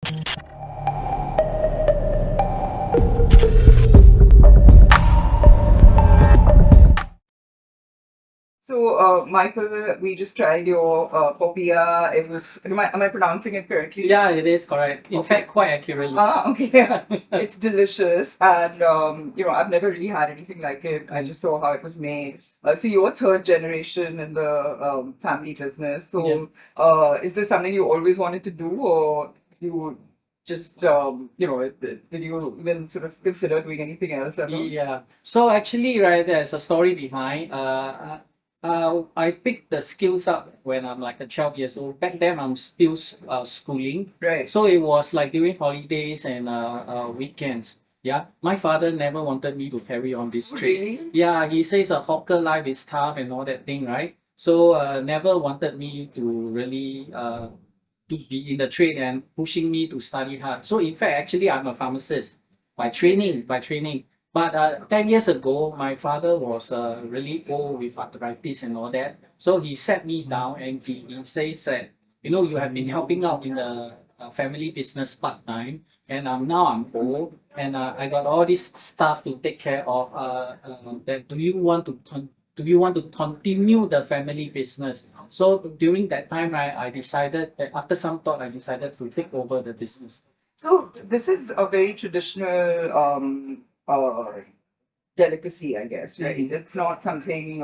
So, Michael, we just tried your Popiah. It was, am I pronouncing it correctly? Yeah, it is correct. In Okay. fact, quite accurately. Ah, okay. It's delicious. And, I've never really had anything like it. I just saw how it was made. So, you're third generation in the family business. So, is this something you always wanted to do, or you just, did you even sort of consider doing anything else ever? Yeah. So actually, right, there's a story behind. I picked the skills up when I'm like a 12 years old. Back then, I'm still schooling. Right. So it was like during holidays and weekends. Yeah. My father never wanted me to carry on this trade. Really? Yeah. He says a hawker life is tough and all that thing, right? So never wanted me to really to be in the trade and pushing me to study hard. So in fact, actually, I'm a pharmacist by training. But 10 years ago, my father was really old with arthritis and all that. So he sat me down and he says that, you have been helping out in the family business part time. And now I'm old and I got all this stuff to take care of. That do you want to continue the family business? So during that time, I decided that after some thought, I decided to take over the business. So this is a very traditional delicacy, I guess, right? It's not something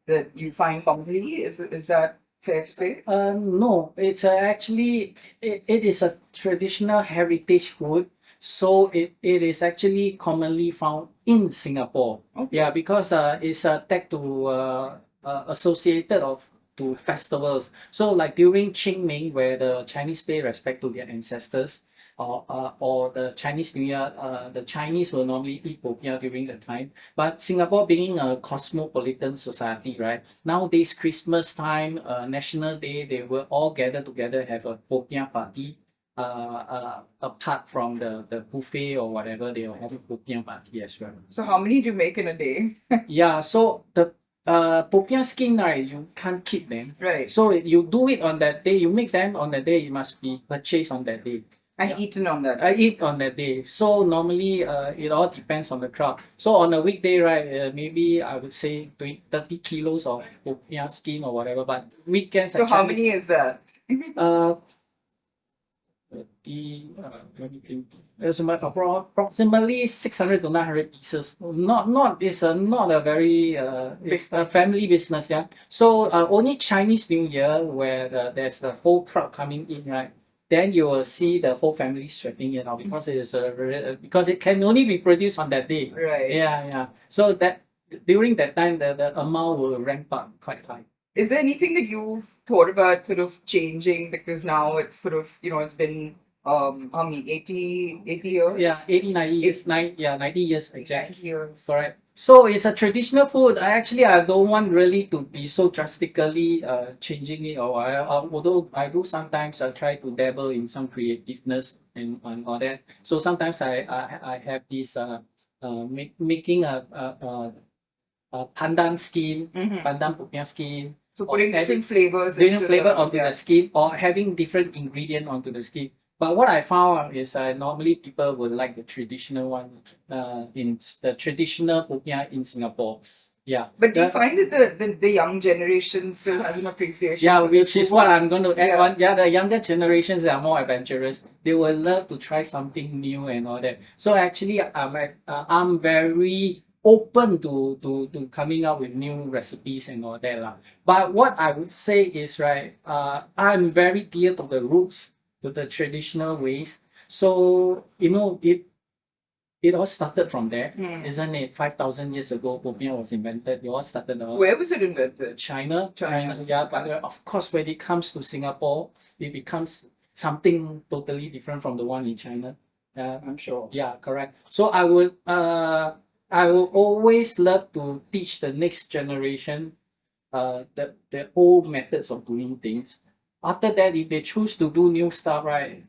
that you find commonly. Is that fair to say? No, it's actually it is a traditional heritage food. So it is actually commonly found in Singapore. Okay. Yeah, because it's tagged to associated of to festivals. So like during Qingming, where the Chinese pay respect to their ancestors, or the Chinese New Year, the Chinese will normally eat popiah during the time. But Singapore being a cosmopolitan society, right? Nowadays, Christmas time, National Day, they will all gather together, have a popiah party. Apart from the buffet or whatever, they will have a popiah party as well. So how many do you make in a day? Yeah, so the popiah skin, right, you can't keep them. Right. So you do it on that day, you make them on that day, it must be purchased on that day. And eaten on that. I eat on that day. So normally, it all depends on the crowd. So on a weekday, right, maybe I would say 20, 30 kilos of popiah skin or whatever. But weekends, So how many is that? uh, let me think. It's about approximately 600 to 900 pieces. Not a very it's a family business, yeah. So only Chinese New Year where there's the whole crowd coming in, right? Then you will see the whole family sweating it out because it is because it can only be produced on that day. Right. Yeah. So that during that time, the amount will ramp up quite high. Is there anything that you've thought about sort of changing because now it's sort of, it's been how many 80 years? Yeah, 80, 90 years. 90 years exactly. 90 years. Correct. So it's a traditional food. I don't want really to be so drastically changing it, or although I do sometimes try to dabble in some creativeness and all that. So sometimes I have this making a pandan skin, pandan popiah skin. So putting different flavors different into flavor the, onto yeah. the skin, or having different ingredient onto the skin. But what I found is normally people would like the traditional one, in the traditional popiah in Singapore. Yeah. But do you find that the young generation still has an appreciation? Yeah, for which this is what food? I'm going to add Yeah. on. Yeah, the younger generations are more adventurous. They will love to try something new and all that. So actually, I'm very open to coming up with new recipes and all that lah. But what I would say is right, I'm very dear to the roots, to the traditional ways. So it all started from there, isn't it? 5,000 years ago, popiah was invented. It all started out. Where was it invented? China. China. Yeah, but of course, when it comes to Singapore, it becomes something totally different from the one in China. I'm sure. Yeah, correct. So I will always love to teach the next generation the old methods of doing things. After that, if they choose to do new stuff, right,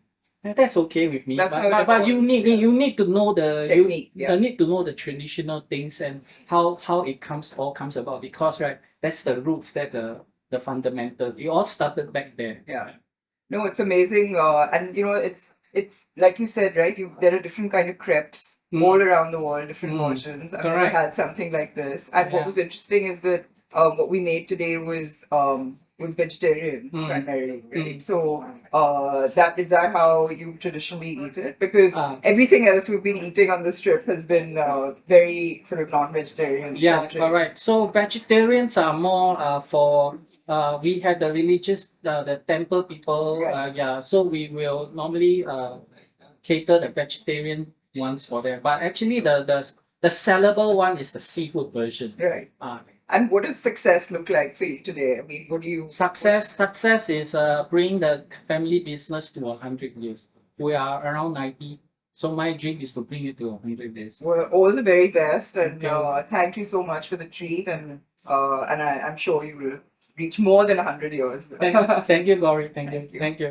that's okay with me. That's how it But you evolves, need you need to know the Technique, yeah. you need to know the traditional things and how it all comes about, because right, that's the roots, that's the fundamentals. It all started back there. Yeah. No, it's amazing. And it's it's like you said, right? There are different kind of crepes all around the world, different versions. I've never Correct. had something like this. And what Yeah. was interesting is that what we made today was vegetarian primarily, right? So is that how you traditionally eat it? Because everything else we've been eating on this trip has been very sort of non-vegetarian. Yeah, centric. correct. So vegetarians are more for we had the religious the temple people. Right. Yeah, so we will normally cater the vegetarian ones for them. But actually, the sellable one is the seafood version. Right. Uh, And what does success look like for you today? I mean, what do you success is bring the family business to 100 years. We are around 90. So my dream is to bring it to 100 years. Well, all the very best, and Okay. thank you so much for the treat, and I'm sure you will reach more than 100 years. Thank you, Gauri. Thank you. Thank you. Thank you.